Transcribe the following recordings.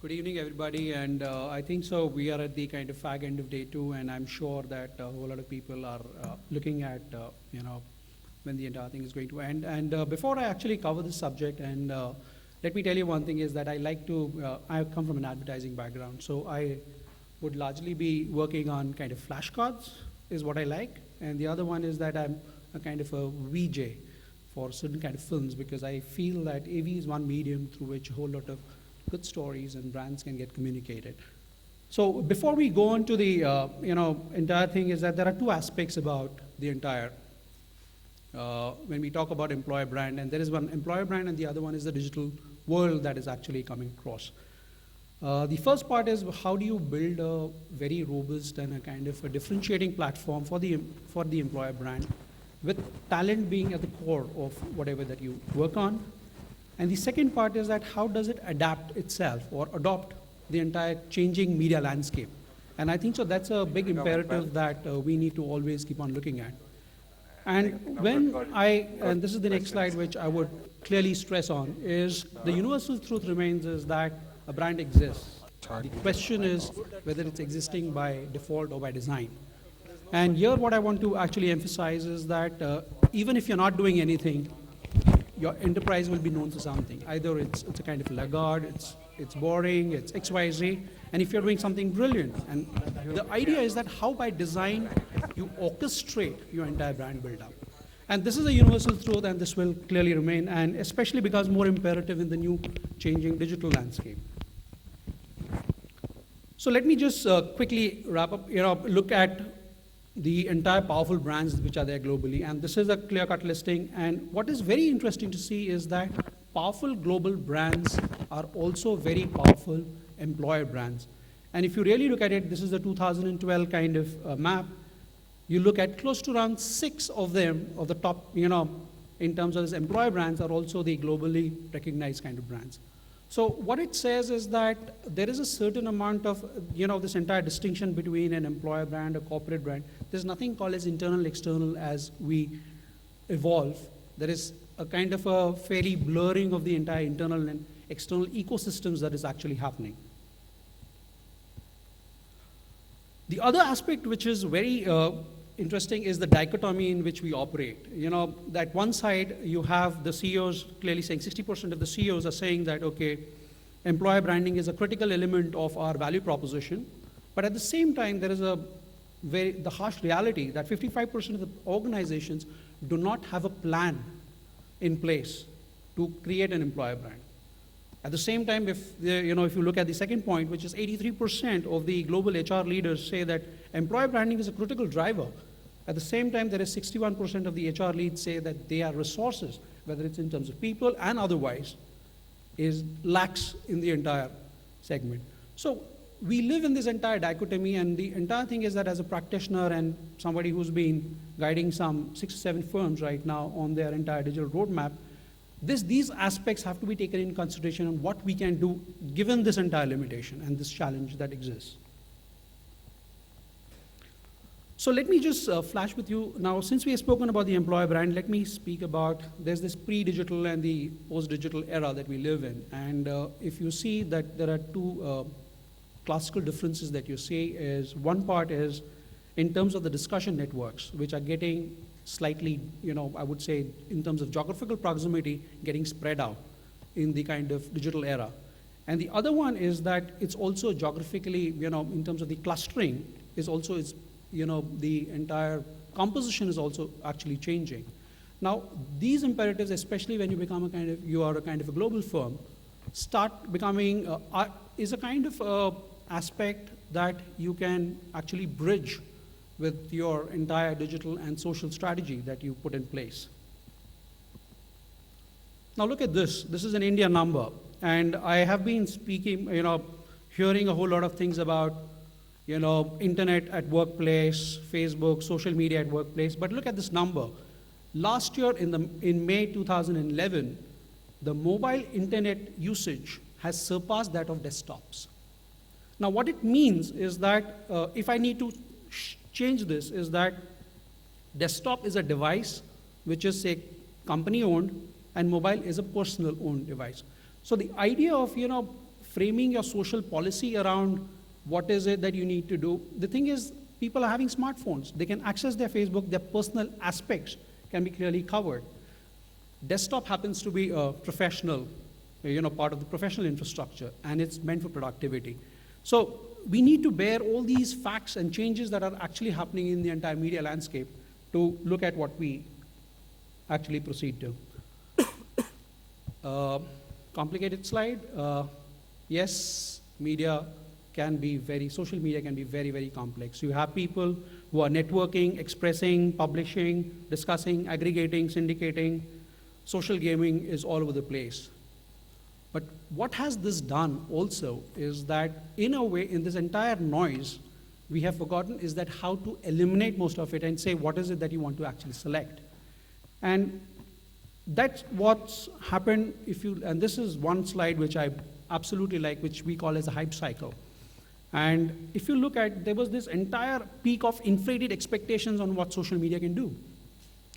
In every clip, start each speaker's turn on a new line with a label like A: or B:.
A: Good evening, everybody, and I think so. We are at the kind of fag end of day two, and I'm sure that a whole lot of people are looking at, when the entire thing is going to end. And before I actually cover this subject, and let me tell you one thing is that I like to. I come from an advertising background, so I would largely be working on kind of flashcards, is what I like, and the other one is that I'm a kind of a VJ for certain kind of films because I feel that AV is one medium through which a whole lot of good stories and brands can get communicated. So before we go on to the entire thing is that there are two aspects about the entire when we talk about employer brand, and there is one employer brand and the other one is the digital world that is actually coming across. The first part is how do you build a very robust and a kind of a differentiating platform for the employer brand with talent being at the core of whatever that you work on. And the second part is that how does it adapt itself or adopt the entire changing media landscape? And I think so that's a big imperative that we need to always keep on looking at. And and this is the next slide which I would clearly stress on, is the universal truth remains is that a brand exists. The question is whether it's existing by default or by design. And here what I want to actually emphasize is that even if you're not doing anything, your enterprise will be known for something. Either it's a kind of laggard, it's boring, it's XYZ, and if you're doing something brilliant. And the idea is that how by design you orchestrate your entire brand build-up. And this is a universal truth, and this will clearly remain, and especially because more imperative in the new changing digital landscape. So let me just quickly wrap up, look at the entire powerful brands which are there globally, and this is a clear-cut listing. And what is very interesting to see is that powerful global brands are also very powerful employer brands. And if you really look at it, this is the 2012 kind of map. You look at close to around 6 of them, of the top, in terms of this employer brands, are also the globally recognized kind of brands. So what it says is that there is a certain amount of, this entire distinction between an employer brand, a corporate brand. There's nothing called as internal, external as we evolve. There is a kind of a fairly blurring of the entire internal and external ecosystems that is actually happening. The other aspect which is very interesting is the dichotomy in which we operate. That one side you have the CEOs clearly saying 60% of the CEOs are saying that, okay, employer branding is a critical element of our value proposition. But at the same time, there is the harsh reality that 55% of the organizations do not have a plan in place to create an employer brand. At the same time, if you look at the second point, which is 83% of the global HR leaders say that employer branding is a critical driver. At the same time, there is 61% of the HR leads say that their resources, whether it's in terms of people and otherwise, is lacks in the entire segment. So we live in this entire dichotomy, and the entire thing is that as a practitioner and somebody who's been guiding some 6 or 7 firms right now on their entire digital roadmap, these aspects have to be taken in consideration on what we can do given this entire limitation and this challenge that exists. So let me just flash with you now, since we have spoken about the employer brand, let me speak about, there's this pre-digital and the post-digital era that we live in. And if you see that there are two classical differences that you see is, one part is in terms of the discussion networks, which are getting slightly, I would say in terms of geographical proximity, getting spread out in the kind of digital era. And the other one is that it's also geographically, in terms of the clustering, the entire composition is also actually changing. Now, these imperatives, especially when you are a kind of a global firm, start becoming, is a kind of aspect that you can actually bridge with your entire digital and social strategy that you put in place. Now look at this. This is an India number. And I have been speaking, hearing a whole lot of things about, internet at workplace, Facebook, social media at workplace. But look at this number. Last year in May 2011, the mobile internet usage has surpassed that of desktops. Now what it means is that if I need to change this, is that desktop is a device which is, say, company owned, and mobile is a personal owned device. So the idea of framing your social policy around what is it that you need to do. The thing is, people are having smartphones. They can access their Facebook, their personal aspects can be clearly covered. Desktop happens to be a professional, part of the professional infrastructure, and it's meant for productivity. So we need to bear all these facts and changes that are actually happening in the entire media landscape to look at what we actually proceed to. Complicated slide. Yes, social media can be very, very complex. You have people who are networking, expressing, publishing, discussing, aggregating, syndicating. Social gaming is all over the place. But what has this done also is that, in a way, in this entire noise, we have forgotten is that how to eliminate most of it and say what is it that you want to actually select. And that's what's happened and this is one slide which I absolutely like, which we call as a hype cycle. And if you look at, there was this entire peak of inflated expectations on what social media can do.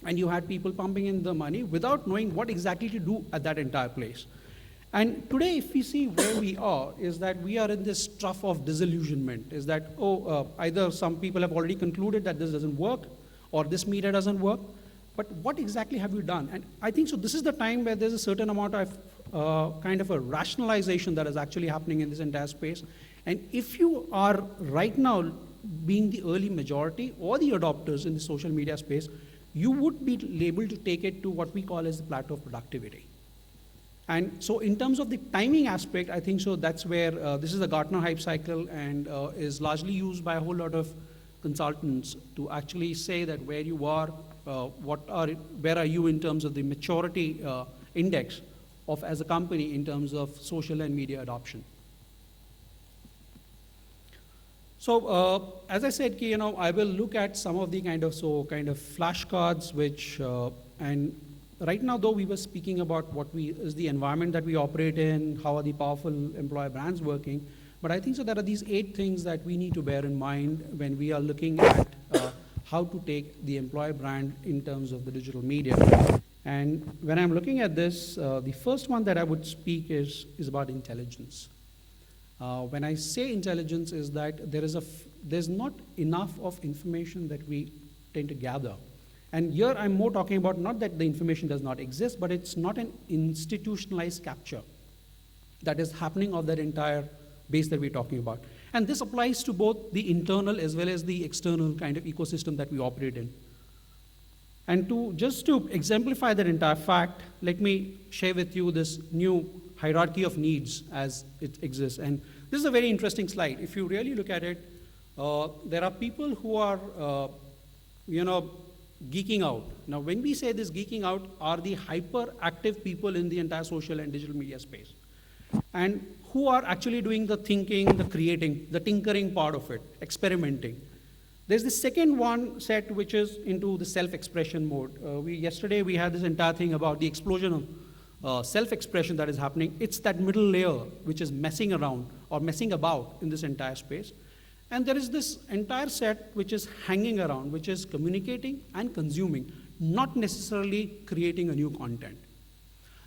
A: And you had people pumping in the money without knowing what exactly to do at that entire place. And today, if we see where we are, is that we are in this trough of disillusionment, is that, either some people have already concluded that this doesn't work, or this media doesn't work, but what exactly have you done? And I think so this is the time where there's a certain amount of kind of a rationalization that is actually happening in this entire space. And if you are right now being the early majority or the adopters in the social media space, you would be able to take it to what we call as the plateau of productivity. And so in terms of the timing aspect, I think so that's where this is the Gartner hype cycle and is largely used by a whole lot of consultants to actually say that where you are, where are you in terms of the maturity index of as a company in terms of social and media adoption. So as I said, I will look at some of the kind of flashcards which, and right now though we were speaking about what is the environment that we operate in, how are the powerful employer brands working, but I think so there are these 8 things that we need to bear in mind when we are looking at how to take the employer brand in terms of the digital media. And when I'm looking at this, the first one that I would speak is about intelligence. When I say intelligence is that there's not enough of information that we tend to gather. And here I'm more talking about not that the information does not exist, but it's not an institutionalized capture that is happening of that entire base that we're talking about. And this applies to both the internal as well as the external kind of ecosystem that we operate in. And just to exemplify that entire fact, let me share with you this new hierarchy of needs as it exists. And this is a very interesting slide. If you really look at it, there are people who are, geeking out. Now, when we say this geeking out are the hyperactive people in the entire social and digital media space, and who are actually doing the thinking, the creating, the tinkering part of it, experimenting. There's the second one set which is into the self-expression mode. Yesterday we had this entire thing about the explosion of self-expression that is happening. It's that middle layer which is messing around or messing about in this entire space. And there is this entire set which is hanging around, which is communicating and consuming, not necessarily creating a new content.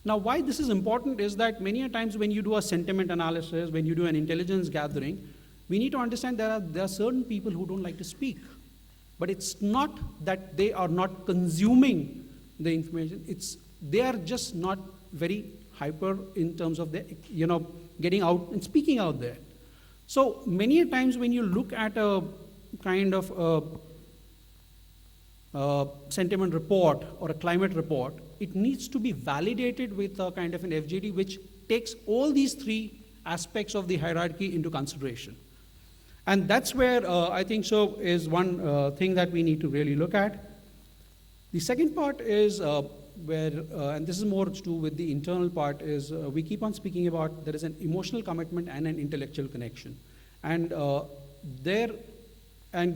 A: Now, why this is important is that many a times when you do a sentiment analysis, when you do an intelligence gathering, we need to understand there are certain people who don't like to speak. But it's not that they are not consuming the information, they are just not very hyper in terms of getting out and speaking out there. So many a times when you look at a kind of sentiment report or a climate report, it needs to be validated with a kind of an FGD which takes all these 3 aspects of the hierarchy into consideration. And that's where I think so is one thing that we need to really look at. The second part is and this is more to do with the internal part, is we keep on speaking about there is an emotional commitment and an intellectual connection. And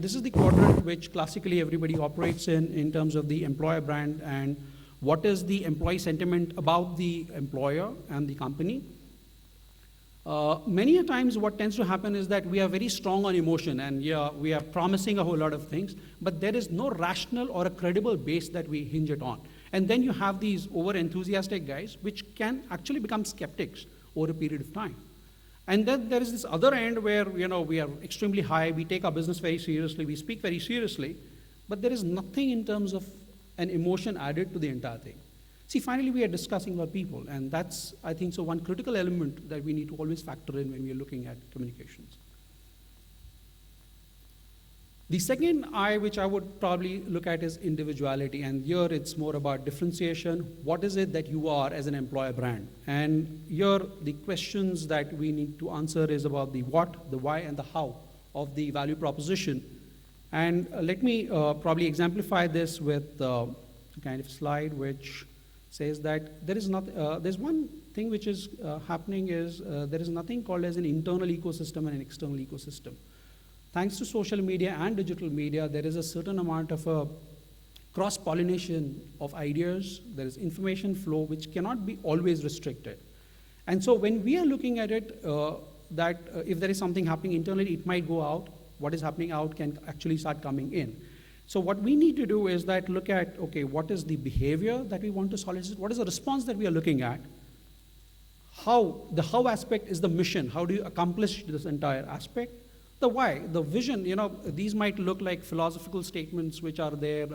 A: this is the quadrant which classically everybody operates in terms of the employer brand and what is the employee sentiment about the employer and the company. Many a times what tends to happen is that we are very strong on emotion and we are promising a whole lot of things, but there is no rational or a credible base that we hinge it on. And then you have these over-enthusiastic guys which can actually become skeptics over a period of time. And then there is this other end where, we are extremely high, we take our business very seriously, we speak very seriously, but there is nothing in terms of an emotion added to the entire thing. See, finally we are discussing about people, and that's, I think, so one critical element that we need to always factor in when we are looking at communications. The second I, which I would probably look at, is individuality, and here it's more about differentiation. What is it that you are as an employer brand? And here the questions that we need to answer is about the what, the why, and the how of the value proposition. And let me probably exemplify this with a kind of slide which says that there is not, there's one thing which is happening is there is nothing called as an internal ecosystem and an external ecosystem. Thanks to social media and digital media, there is a certain amount of a cross-pollination of ideas. There is information flow which cannot be always restricted. And so when we are looking at it, that if there is something happening internally, it might go out. What is happening out can actually start coming in. So what we need to do is that look at, okay, what is the behavior that we want to solicit? What is the response that we are looking at? How, the how aspect is the mission. How do you accomplish this entire aspect? The why, the vision, these might look like philosophical statements which are there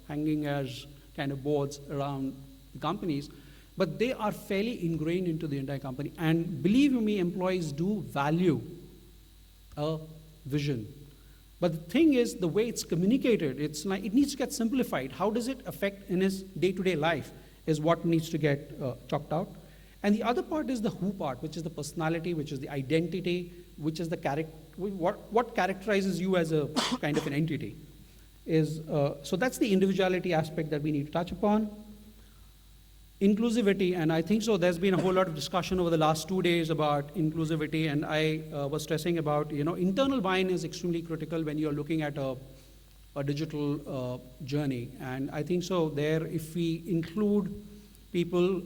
A: hanging as kind of boards around the companies, but they are fairly ingrained into the entire company. And believe me, employees do value a vision. But the thing is, the way it's communicated, it's like it needs to get simplified. How does it affect in his day-to-day life is what needs to get chalked out. And the other part is the who part, which is the personality, which is the identity, which is the character, what characterizes you as a kind of an entity. So that's the individuality aspect that we need to touch upon. Inclusivity, and I think so there's been a whole lot of discussion over the last 2 days about inclusivity, and I was stressing about, internal buy-in is extremely critical when you're looking at a digital journey. And I think so there, if we include people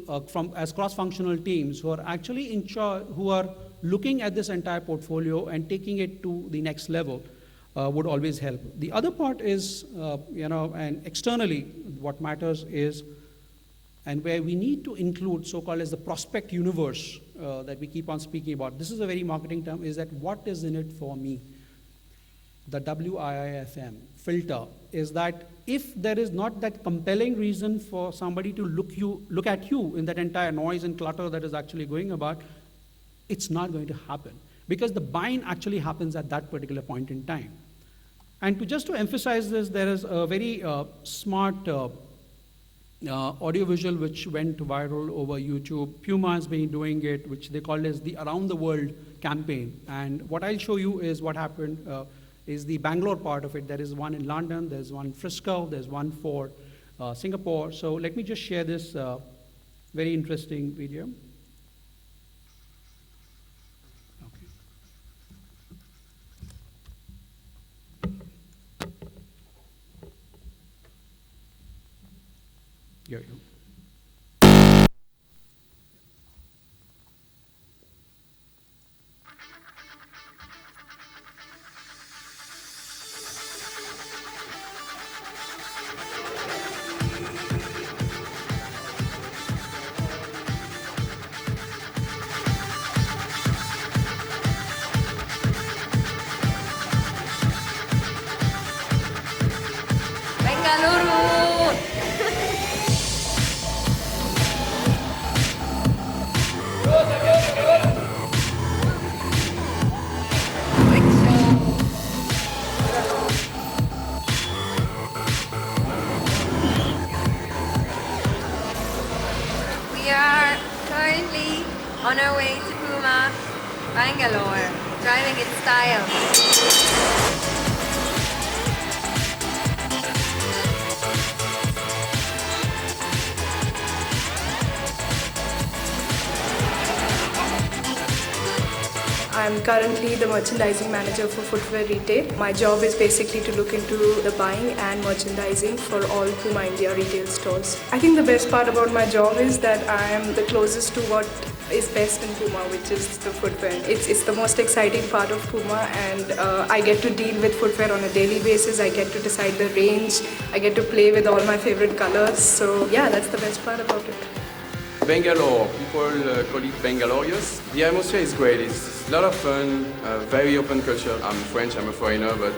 A: as cross-functional teams who are actually in charge, who are looking at this entire portfolio and taking it to the next level, would always help. The other part is, and externally, what matters is, and where we need to include so-called as the prospect universe that we keep on speaking about. This is a very marketing term, is that what is in it for me? The WIIFM filter is that if there is not that compelling reason for somebody to look at you in that entire noise and clutter that is actually going about, it's not going to happen, because the buying actually happens at that particular point in time. And just to emphasize this, there is a very smart audiovisual which went viral over YouTube. Puma has been doing it, which they call as the Around the World campaign. And what I'll show you is what happened is the Bangalore part of it. There is one in London, there's one in Frisco, there's one for Singapore. So let me just share this very interesting video. Here you go.
B: We are currently on our way to Puma, Bangalore, driving in style.
C: I'm currently the merchandising manager for footwear retail. My job is basically to look into the buying and merchandising for all Puma India retail stores. I think the best part about my job is that I am the closest to what is best in Puma, which is the footwear. It's the most exciting part of Puma, and I get to deal with footwear on a daily basis. I get to decide the range. I get to play with all my favorite colors. So yeah, that's the best part about it.
D: Bangalore, people call it Bangalorious. The atmosphere is great. It's It's a lot of fun, very open culture. I'm French, I'm a foreigner, but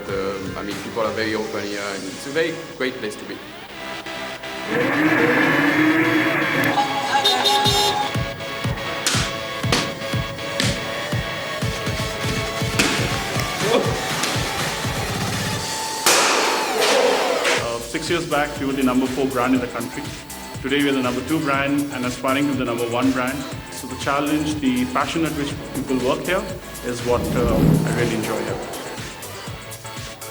D: I mean, people are very open here, and it's a very great place to be.
E: Six years back, we were the number 4 brand in the country. Today, we are the number 2 brand and aspiring to the number 1 brand. So the challenge, the passion at which people work here is what I really enjoy here.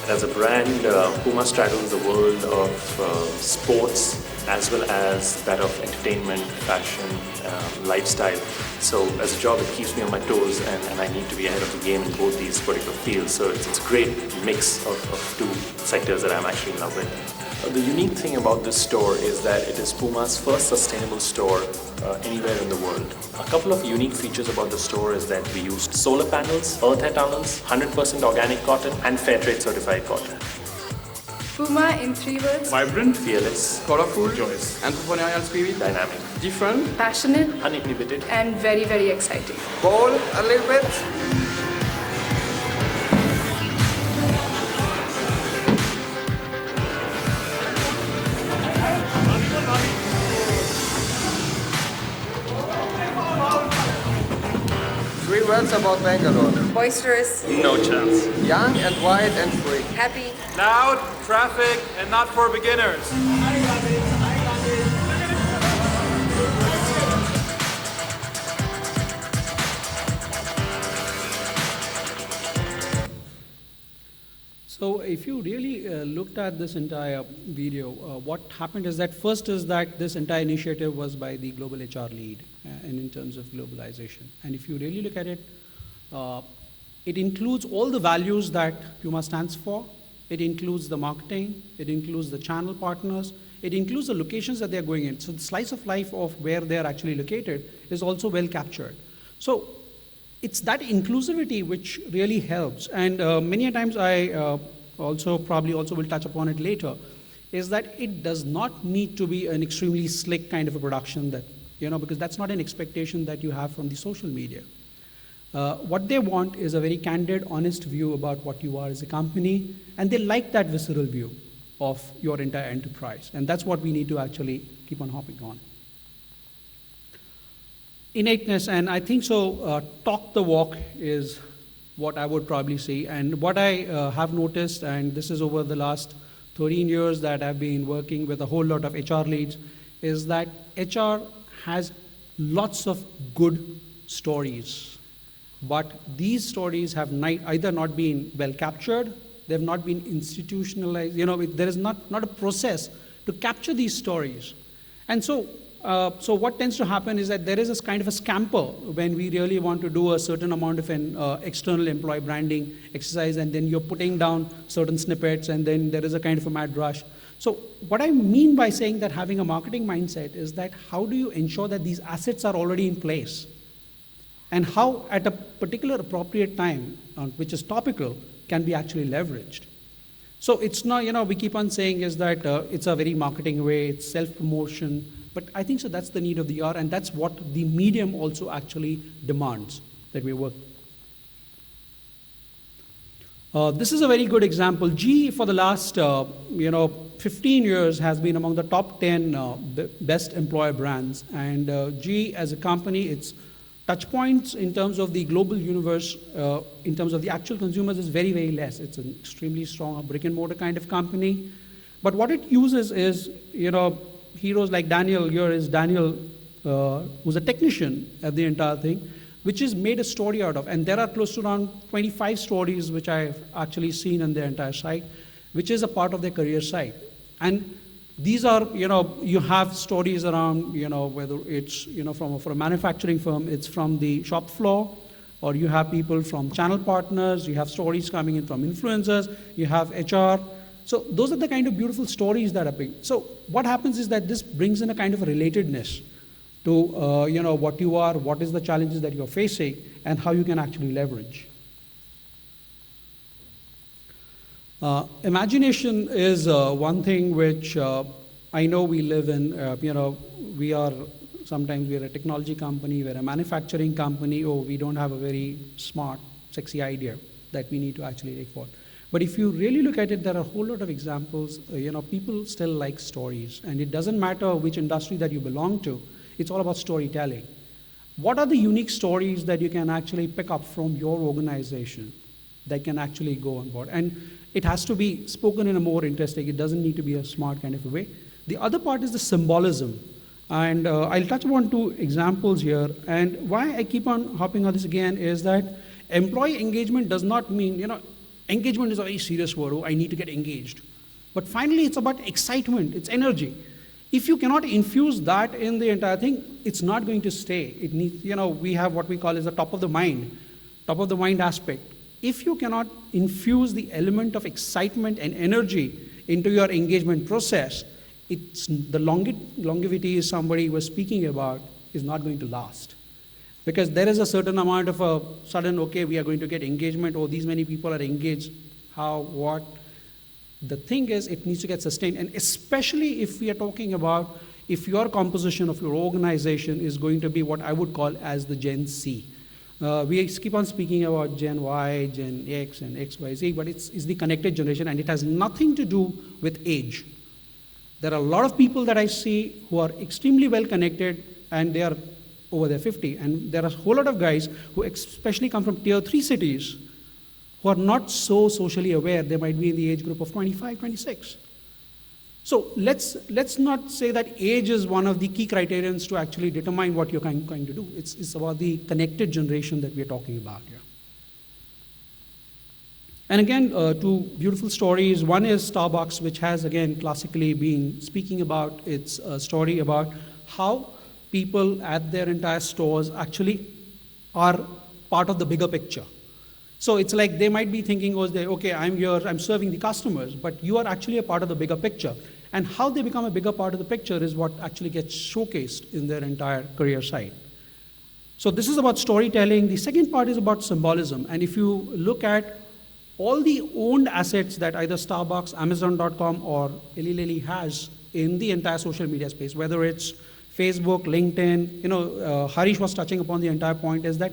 F: And as a brand, Puma straddles the world of sports as well as that of entertainment, fashion, lifestyle. So as a job, it keeps me on my toes, and I need to be ahead of the game in both these particular fields. So it's a great mix of two sectors that I'm actually in love with. The unique thing about this store is that it is Puma's first sustainable store anywhere in the world. A couple of unique features about the store is that we used solar panels, earth hair tunnels, 100% organic cotton, and fair trade certified cotton.
C: Puma in 3 words:
F: Vibrant, fearless,
D: Colorful,
F: joyous,
D: entrepreneurial spirit,
F: dynamic,
D: different,
C: passionate,
F: uninhibited,
C: and very, very exciting.
D: bold a little bit. Three words about Bangalore.
B: Boisterous,
E: No chance.
D: Young and wild and free.
B: happy,
G: Loud, traffic, and not for beginners.
A: So if you really looked at this entire video, what happened is that first is that this entire initiative was by the global HR lead and in terms of globalization. And if you really look at it, it includes all the values that Puma stands for. It includes the marketing, it includes the channel partners, it includes the locations that they're going in. So the slice of life of where they're actually located is also well captured. So it's that inclusivity which really helps. And many a times I probably also will touch upon it later, is that it does not need to be an extremely slick kind of a production that, because that's not an expectation that you have from the social media. What they want is a very candid, honest view about what you are as a company, and they like that visceral view of your entire enterprise. And that's what we need to actually keep on hopping on. Innateness, and I think so, talk the walk is what I would probably say. And what I have noticed, and this is over the last 13 years that I've been working with a whole lot of HR leads, is that HR has lots of good stories. But these stories have either not been well captured, they've not been institutionalized, there is not a process to capture these stories. And so what tends to happen is that there is this kind of a scamper when we really want to do a certain amount of an external employee branding exercise, and then you're putting down certain snippets, and then there is a kind of a mad rush. So what I mean by saying that having a marketing mindset is that how do you ensure that these assets are already in place? And how at a particular appropriate time, which is topical, can be actually leveraged. So it's not, we keep on saying is that it's a very marketing way, it's self-promotion, but I think so that's the need of the hour, and that's what the medium also actually demands that we work. This is a very good example. GE for the last 15 years has been among the top 10 best employer brands, and GE as a company, its touch points in terms of the global universe, in terms of the actual consumers, is very, very less. It's an extremely strong brick and mortar kind of company. But what it uses is, heroes like Daniel here is Daniel, who's a technician at the entire thing, which is made a story out of. And there are close to around 25 stories which I've actually seen on their entire site, which is a part of their career site. And these are, you have stories around, whether it's, for a manufacturing firm, it's from the shop floor, or you have people from channel partners, you have stories coming in from influencers, you have HR. So those are the kind of beautiful stories that are being. So what happens is that this brings in a kind of a relatedness to, what you are, what is the challenges that you're facing, and how you can actually leverage. Imagination is one thing which I know we live in, we are Sometimes we're a technology company, we're a manufacturing company, oh, we don't have a very smart, sexy idea that we need to actually take forward. But if you really look at it, there are a whole lot of examples. People still like stories, and it doesn't matter which industry that you belong to, it's all about storytelling. What are the unique stories that you can actually pick up from your organization that can actually go on board? And it has to be spoken in a more interesting, it doesn't need to be a smart kind of a way. The other part is the symbolism. And I'll touch upon two examples here. And why I keep on hopping on this again is that employee engagement does not mean, engagement is a very serious word, oh, I need to get engaged. But finally, it's about excitement, it's energy. If you cannot infuse that in the entire thing, it's not going to stay. It needs, we have what we call as the top of the mind aspect. If you cannot infuse the element of excitement and energy into your engagement process, it's the longevity somebody was speaking about is not going to last. Because there is a certain amount of a sudden, okay, we are going to get engagement, or these many people are engaged, how, what. The thing is, it needs to get sustained, and especially if we are talking about if your composition of your organization is going to be what I would call as the Gen C. We keep on speaking about Gen Y, Gen X, and X, Y, Z, but it's the connected generation, and it has nothing to do with age. There are a lot of people that I see who are extremely well connected, and they are over their 50, and there are a whole lot of guys who especially come from tier 3 cities who are not so socially aware. They might be in the age group of 25, 26. So let's not say that age is one of the key criterions to actually determine what you're going to do. It's about the connected generation that we're talking about here. And again, two beautiful stories. One is Starbucks, which has, again, classically been speaking about its story about how people at their entire stores actually are part of the bigger picture. So it's like they might be thinking, okay, I'm here, I'm serving the customers, but you are actually a part of the bigger picture. And how they become a bigger part of the picture is what actually gets showcased in their entire career side. So this is about storytelling. The second part is about symbolism. And if you look at all the owned assets that either Starbucks, Amazon.com, or Eli Lilly has in the entire social media space, whether it's Facebook, LinkedIn, Harish was touching upon the entire point, is that